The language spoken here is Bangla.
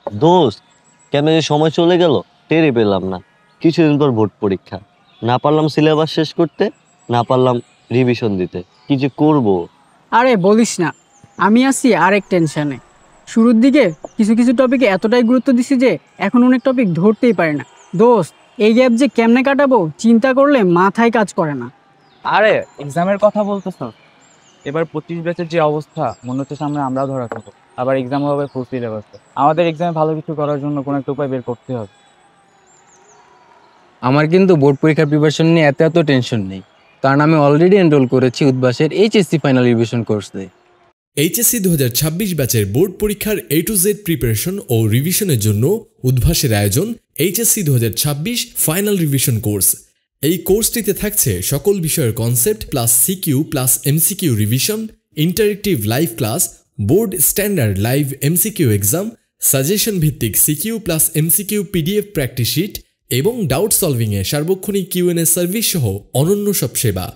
দোস্ত, কেমনে যে সময় চলে গেল টেরই পেলাম না। কিছুদিন পর ভোট পরীক্ষা, না পারলাম সিলেবাস শেষ করতে, না পারলাম রিভিশন দিতে। কি যে করব। আরে বলিস না, আমি আছি আরেক টেনশনে। শুরুর দিকে কিছু কিছু টপিকে এতটাই গুরুত্ব দিছি যে এখন অনেক টপিক ধরতেই পারে না। দোস্ত, এই গ্যাপ যে কেমনে কাটাবো চিন্তা করলে মাথায় কাজ করে না। আরে এক্সামের কথা বলতেছ? এবার 25 ব্যাচের যে অবস্থা, মনে হচ্ছে সামনে আমরাও ধরা খাবো। আবার এক্সাম হবে ফুল সিলেবাসে। আমাদের এক্সামে ভালো কিছু করার জন্য কোনো একটা উপায় বের করতে হবে। আমার কিন্তু বোর্ড পরীক্ষার প্রিপারেশন নিয়ে এত টেনশন নেই, কারণ আমি অলরেডি এনরোল করেছি উদ্ভাসের এইচএসসি ফাইনাল রিভিশন কোর্সে। এইচএসসি 2026 ব্যাচের বোর্ড পরীক্ষার A to Z প্রিপারেশন ও রিভিশনের জন্য উদ্ভাসের আয়োজন এইচএসসি 2026 ফাইনাল রিভিশন কোর্স। এই কোর্সটিতে থাকছে সকল বিষয়ের concept plus CQ plus MCQ revision, interactive live class, board standard live MCQ exam, suggestion ভিত্তিক CQ plus MCQ PDF practice sheet এবং ডাউট সলভিংয়ে সার্বক্ষণিক কিউএনএ সার্ভিস সহ অনন্য সব সেবা।